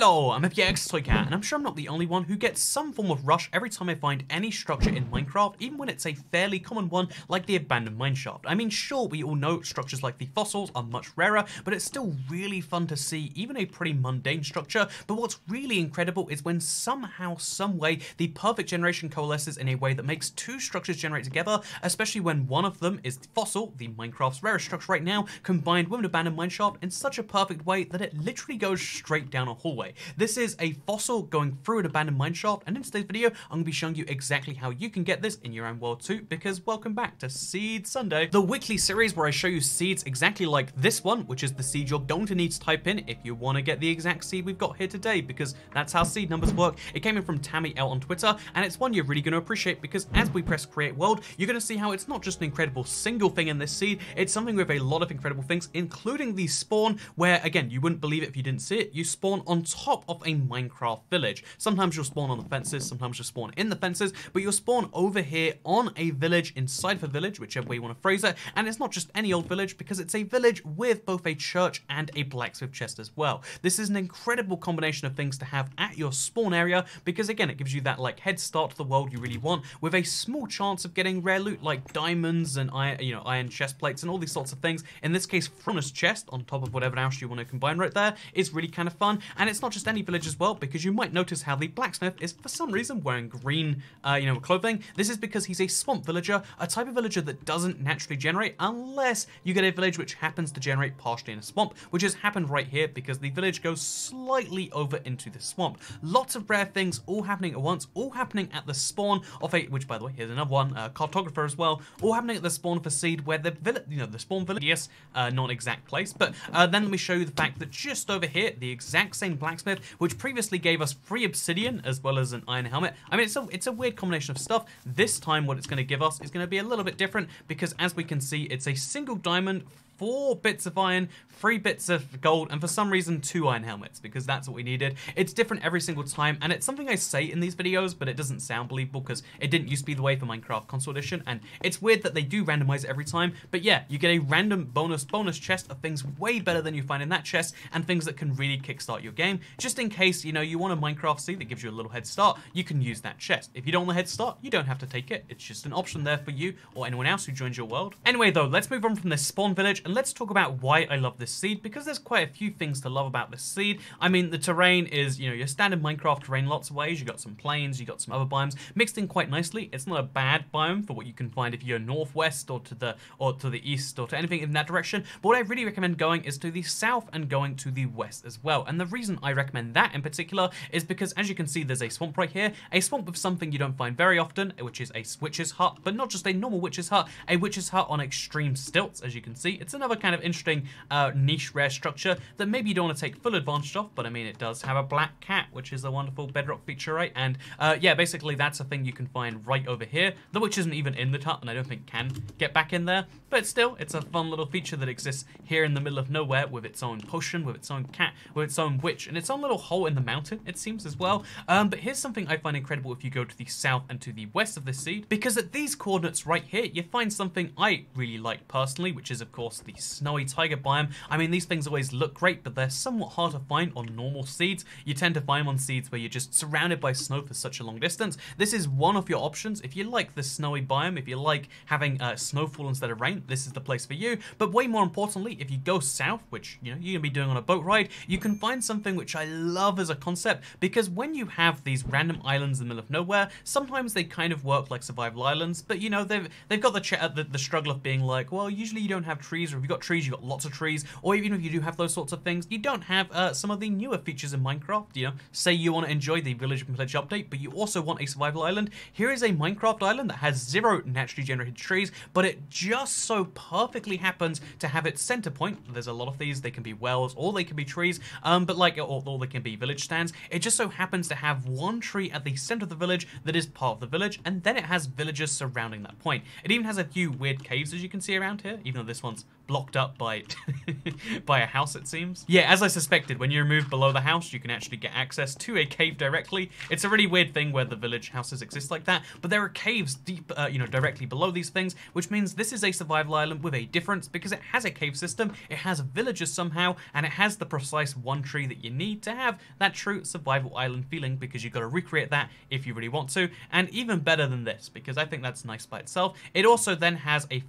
Hello, I'm FPXToyCat, and I'm sure I'm not the only one who gets some form of rush every time I find any structure in Minecraft, even when it's a fairly common one like the abandoned mineshaft. I mean, sure, we all know structures like the fossils are much rarer, but it's still really fun to see even a pretty mundane structure. But what's really incredible is when somehow, some way, the perfect generation coalesces in a way that makes two structures generate together, especially when one of them is the fossil, the Minecraft's rarest structure right now, combined with an abandoned mineshaft in such a perfect way that it literally goes straight down a hallway. This is a fossil going through an abandoned mineshaft, and in today's video, I'm going to be showing you exactly how you can get this in your own world too, because welcome back to Seed Sunday, the weekly series where I show you seeds exactly like this one, which is the seed you're going to need to type in if you want to get the exact seed we've got here today, because that's how seed numbers work. It came in from Tammy L on Twitter, and it's one you're really going to appreciate because as we press create world, you're going to see how it's not just an incredible single thing in this seed, it's something with a lot of incredible things, including the spawn, where again, you wouldn't believe it if you didn't see it, you spawn on top of a Minecraft village. Sometimes you'll spawn on the fences, sometimes you'll spawn in the fences, but you'll spawn over here on a village, inside of a village, whichever way you want to phrase it, and it's not just any old village because it's a village with both a church and a blacksmith chest as well. This is an incredible combination of things to have at your spawn area because again, it gives you that like head start to the world you really want with a small chance of getting rare loot like diamonds and iron chest plates and all these sorts of things. In this case, Furnace chest on top of whatever else you want to combine right there is really kind of fun, and it's not just any village as well because you might notice how the blacksmith is for some reason wearing green clothing. This is because he's a swamp villager, a type of villager that doesn't naturally generate unless you get a village which happens to generate partially in a swamp, which has happened right here because the village goes slightly over into the swamp. Lots of rare things all happening at once, all happening at the spawn of a, which by the way, here's another one, cartographer as well, all happening at the spawn of a seed where the village, the spawn village, yes, not exact place, but then let me show you the fact that just over here, the exact same blacksmith, which previously gave us free obsidian as well as an iron helmet. I mean, it's a weird combination of stuff. This time, what it's going to give us is going to be a little bit different because as we can see, it's a single diamond, 4 bits of iron, 3 bits of gold, and for some reason 2 iron helmets because that's what we needed. It's different every single time, and it's something I say in these videos, but it doesn't sound believable because it didn't used to be the way for Minecraft Console Edition, and it's weird that they do randomize it every time, but yeah, you get a random bonus chest of things way better than you find in that chest, and things that can really kickstart your game. Just in case, you want a Minecraft seed that gives you a little head start, you can use that chest. If you don't want the head start, you don't have to take it. It's just an option there for you or anyone else who joins your world. Anyway though, let's move on from this spawn village, and let's talk about why I love this seed, because there's quite a few things to love about this seed. I mean, the terrain is, your standard Minecraft terrain lots of ways. You got some plains, you got some other biomes mixed in quite nicely. It's not a bad biome for what you can find if you're northwest or to the east or to anything in that direction. But what I really recommend going is to the south and going to the west as well. And the reason I recommend that in particular is because as you can see, there's a swamp right here, a swamp with something you don't find very often, which is a witch's hut, but not just a normal witch's hut, a witch's hut on extreme stilts. As you can see, it's another kind of interesting niche rare structure that maybe you don't want to take full advantage of, but I mean, it does have a black cat, which is a wonderful bedrock feature, right? And yeah, basically that's a thing you can find right over here, the witch isn't even in the hut, and I don't think can get back in there, but still, it's a fun little feature that exists here in the middle of nowhere with its own potion, with its own cat, with its own witch, and its own little hole in the mountain, it seems as well. But here's something I find incredible if you go to the south and to the west of this seed, because at these coordinates right here, you find something I really like personally, which is of course the snowy taiga biome. I mean, these things always look great, but they're somewhat hard to find on normal seeds. You tend to find them on seeds where you're just surrounded by snow for such a long distance. This is one of your options. If you like the snowy biome, if you like having snowfall instead of rain, this is the place for you. But way more importantly, if you go south, which you're gonna be doing on a boat ride, you can find something which I love as a concept, because when you have these random islands in the middle of nowhere, sometimes they kind of work like survival islands, but they've got the struggle of being like, well, usually you don't have trees, or if you've got trees, you've got lots of trees, or even if you do have those sorts of things, you don't have some of the newer features in Minecraft. Say you want to enjoy the Village and Pillage update, but you also want a survival island. Here is a Minecraft island that has 0 naturally generated trees, but it just so perfectly happens to have its center point. There's a lot of these, they can be wells, or they can be trees, but or they can be village stands. It just so happens to have one tree at the center of the village that is part of the village, and then it has villagers surrounding that point. It even has a few weird caves, as you can see around here, even though this one's blocked up by by a house, it seems. Yeah, as I suspected, when you move below the house, you can actually get access to a cave directly. It's a really weird thing where the village houses exist like that, but there are caves deep, directly below these things, which means this is a survival island with a difference because it has a cave system, it has villagers somehow, and it has the precise one tree that you need to have that true survival island feeling, because you've got to recreate that if you really want to. And even better than this, because I think that's nice by itself, it also then has a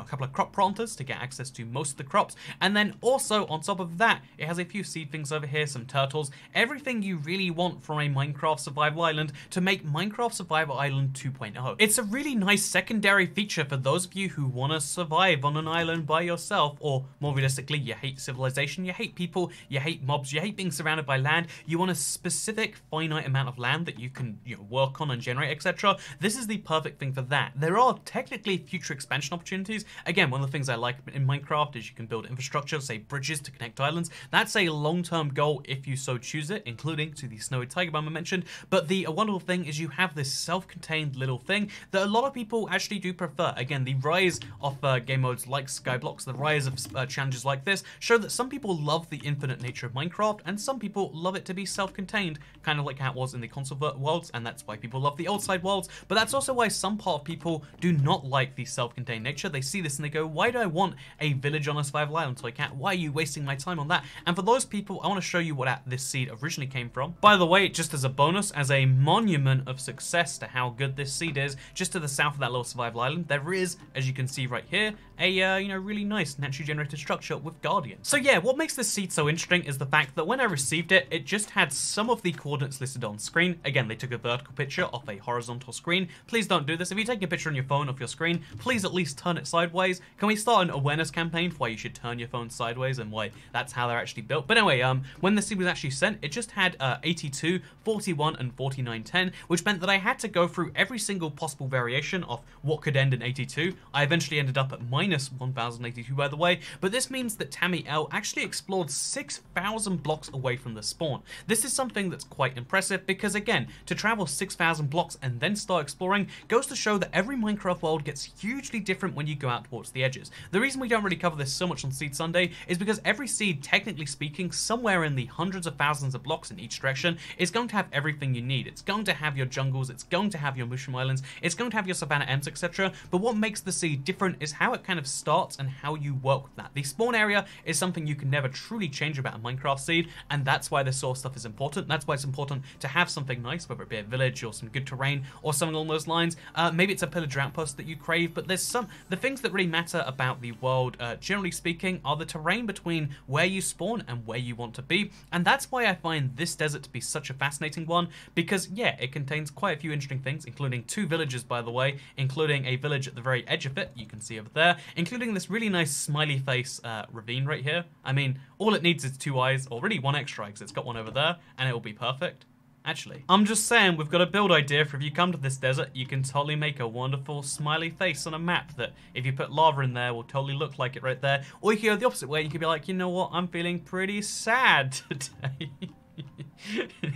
couple of crop planters to get access to most of the crops, and then also on top of that, it has a few seed things over here, some turtles, everything you really want from a Minecraft survival island to make Minecraft Survival Island 2.0. It's a really nice secondary feature for those of you who want to survive on an island by yourself, or more realistically, you hate civilization, you hate people, you hate mobs, you hate being surrounded by land, you want a specific finite amount of land that you can work on and generate, etc. This is the perfect thing for that. There are technically future expansion opportunities. Again, one of the things I like in Minecraft is you can build infrastructure, say bridges to connect islands. That's a long-term goal if you so choose it, including to the snowy tiger biome I mentioned. But the wonderful thing is you have this self-contained little thing that a lot of people actually do prefer. Again, the rise of game modes like Skyblocks, the rise of challenges like this, show that some people love the infinite nature of Minecraft, and some people love it to be self-contained, kind of like how it was in the console worlds, and that's why people love the old side worlds. But that's also why some part of people do not like the self-contained nature. They see this and they go, why do I want a village on a survival island so I can't? Why are you wasting my time on that? And for those people, I want to show you what this seed originally came from. By the way, just as a bonus, as a monument of success to how good this seed is, just to the south of that little survival island, there is, as you can see right here, a really nice naturally generated structure with guardians. So yeah, what makes this seed so interesting is the fact that when I received it, it just had some of the coordinates listed on screen. Again, they took a vertical picture off a horizontal screen. Please don't do this. If you take a picture on your phone of your screen, please at least turn it sideways. Can we start an awareness campaign for why you should turn your phone sideways and why that's how they're actually built? But anyway, when the seed was actually sent, it just had 82, 41, and 4910, which meant that I had to go through every single possible variation of what could end in 82. I eventually ended up at minus 1082, by the way, but this means that Tammy L actually explored 6,000 blocks away from the spawn. This is something that's quite impressive because, again, to travel 6,000 blocks and then start exploring goes to show that every Minecraft world gets hugely different when you go out towards the edges. The reason we don't really cover this so much on Seed Sunday is because every seed, technically speaking, somewhere in the hundreds of thousands of blocks in each direction, is going to have everything you need. It's going to have your jungles, it's going to have your mushroom islands, it's going to have your savannah M's, etc. But what makes the seed different is how it kind of starts and how you work with that. The spawn area is something you can never truly change about a Minecraft seed, and that's why this sort of stuff is important. That's why it's important to have something nice, whether it be a village or some good terrain or something along those lines. Maybe it's a pillager outpost that you crave, but there's the things that really matter about the world, generally speaking, are the terrain between where you spawn and where you want to be. And that's why I find this desert to be such a fascinating one, because yeah, it contains quite a few interesting things, including 2 villages, by the way, including a village at the very edge of it, you can see over there, including this really nice smiley face ravine right here. I mean, all it needs is 2 eyes, or really 1 extra eye, because it's got 1 over there, and it will be perfect. Actually, I'm just saying, we've got a build idea for if you come to this desert, you can totally make a wonderful smiley face on a map that, if you put lava in there, will totally look like it right there. Or you could go the opposite way, you could be like, you know what, I'm feeling pretty sad today.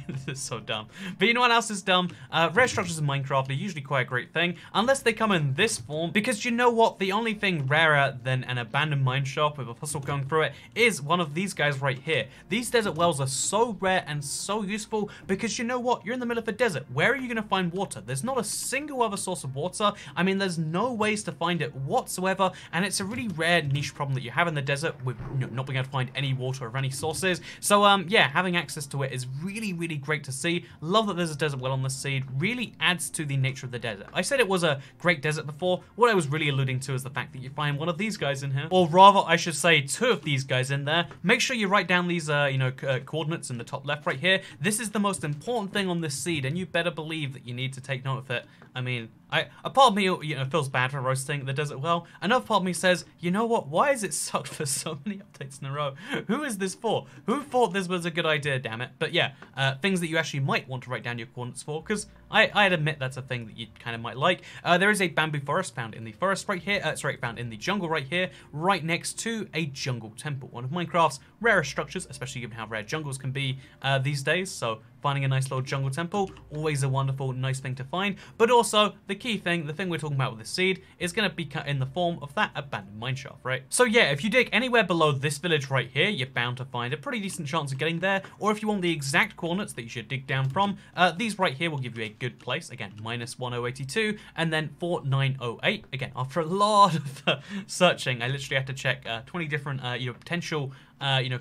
This is so dumb. But you know what else is dumb? Rare structures in Minecraft are usually quite a great thing, unless they come in this form, because you know what? The only thing rarer than an abandoned mine shaft with a fossil going through it is one of these guys right here. These desert wells are so rare and so useful because you know what? You're in the middle of a desert. Where are you going to find water? There's not a single other source of water. I mean, there's no ways to find it whatsoever, and it's a really rare niche problem that you have in the desert with not being able to find any water or any sources. So, yeah, having access to it is really, really great to see. Love that there's a desert well on this seed. Really adds to the nature of the desert. I said it was a great desert before. What I was really alluding to is the fact that you find one of these guys in here, or rather, I should say 2 of these guys in there. Make sure you write down these, coordinates in the top left right here. This is the most important thing on this seed, and you better believe that you need to take note of it. I mean, a part of me, feels bad for roasting the desert well. Another part of me says, you know what? Why is it sucked for so many updates in a row? Who is this for? Who thought this was a good idea, damn it? But yeah, things that you actually might want to write down your coordinates for, because I'd admit that's a thing that you kind of might like. There is a bamboo forest found in the forest right here. Found in the jungle right here, right next to a jungle temple. One of Minecraft's rarest structures, especially given how rare jungles can be these days. So finding a nice little jungle temple, always a wonderful, nice thing to find. But also, the key thing, the thing we're talking about with the seed, is going to be cut in the form of that abandoned mineshaft, right? So yeah, if you dig anywhere below this village right here, you're bound to find a pretty decent chance of getting there. Or if you want the exact coordinates that you should dig down from, these right here will give you a good place. Again, -1082 and then 4908. Again, after a lot of searching, I literally had to check 20 different potential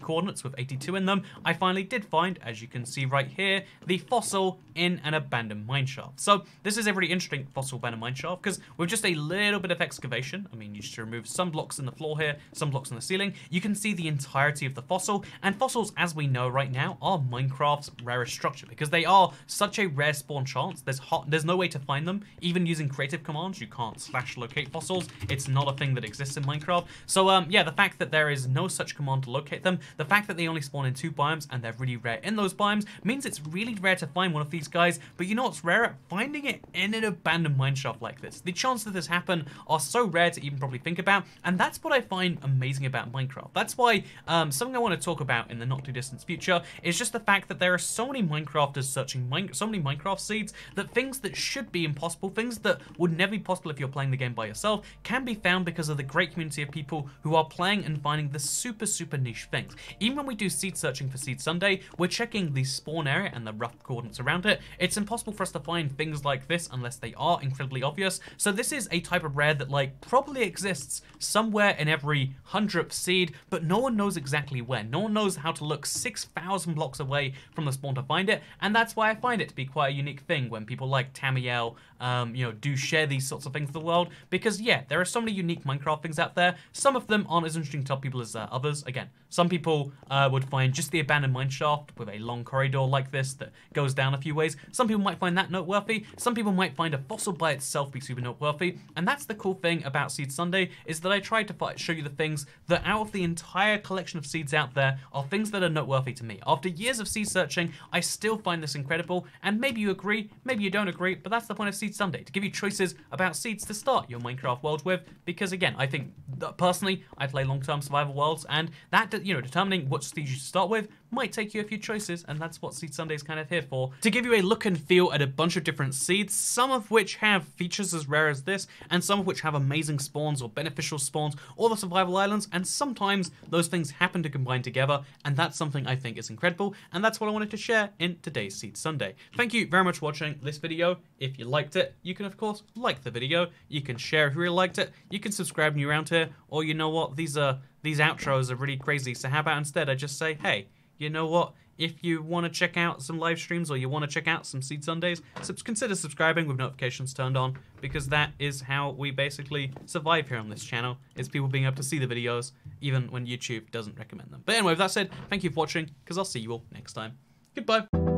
coordinates with 82 in them. I finally did find, as you can see right here, the fossil in an abandoned mineshaft. So this is a really interesting fossil abandoned mineshaft because with just a little bit of excavation, I mean, you just remove some blocks in the floor here, some blocks in the ceiling, you can see the entirety of the fossil. And fossils, as we know right now, are Minecraft's rarest structure because they are such a rare spawn chance. There's no way to find them. Even using creative commands, you can't /locate fossils. It's not a thing that exists in Minecraft. So yeah, the fact that there is no such command to locate them, the fact that they only spawn in 2 biomes and they're really rare in those biomes means it's really rare to find one of these guys. But you know what's rare? Finding it in an abandoned mineshaft like this. The chances that this happen are so rare to even probably think about, and that's what I find amazing about Minecraft. That's why something I want to talk about in the not too distant future is just the fact that there are so many Minecrafters searching so many Minecraft seeds that things that should be impossible, things that would never be possible if you're playing the game by yourself, can be found because of the great community of people who are playing and finding the super niche things. Even when we do seed searching for Seed Sunday, we're checking the spawn area and the rough coordinates around it. It's impossible for us to find things like this unless they are incredibly obvious. So this is a type of rare that probably exists somewhere in every 100th seed, but no one knows exactly where. No one knows how to look 6,000 blocks away from the spawn to find it, and that's why I find it to be quite a unique thing when people like Tamiel, do share these sorts of things with the world, because yeah, there are so many unique Minecraft things out there. Some of them aren't as interesting to people as others. Again, some people would find just the abandoned mineshaft with a long corridor like this that goes down a few ways. Some people might find that noteworthy. Some people might find a fossil by itself be super noteworthy. And that's the cool thing about Seed Sunday, is that I tried to show you the things that out of the entire collection of seeds out there are things that are noteworthy to me. After years of seed searching, I still find this incredible, and maybe you agree, maybe you don't agree, but that's the point of Seed Sunday, to give you choices about seeds to start your Minecraft world with, because again, I think that personally, I play long-term survival worlds, and that, determining what seeds you should start with might take you a few choices, and that's what Seed Sunday is kind of here for. To give you a look and feel at a bunch of different seeds, some of which have features as rare as this, and some of which have amazing spawns or beneficial spawns or the survival islands, and sometimes those things happen to combine together, and that's something I think is incredible, and that's what I wanted to share in today's Seed Sunday. Thank you very much for watching this video. If you liked it, you can of course like the video, you can share if you really liked it, you can subscribe when you're around here, or you know what, these outros are really crazy, so how about instead I just say, hey, you know what? If you want to check out some live streams or you want to check out some Seed Sundays, consider subscribing with notifications turned on, because that is how we basically survive here on this channel, is people being able to see the videos even when YouTube doesn't recommend them. But anyway, with that said, thank you for watching, because I'll see you all next time. Goodbye.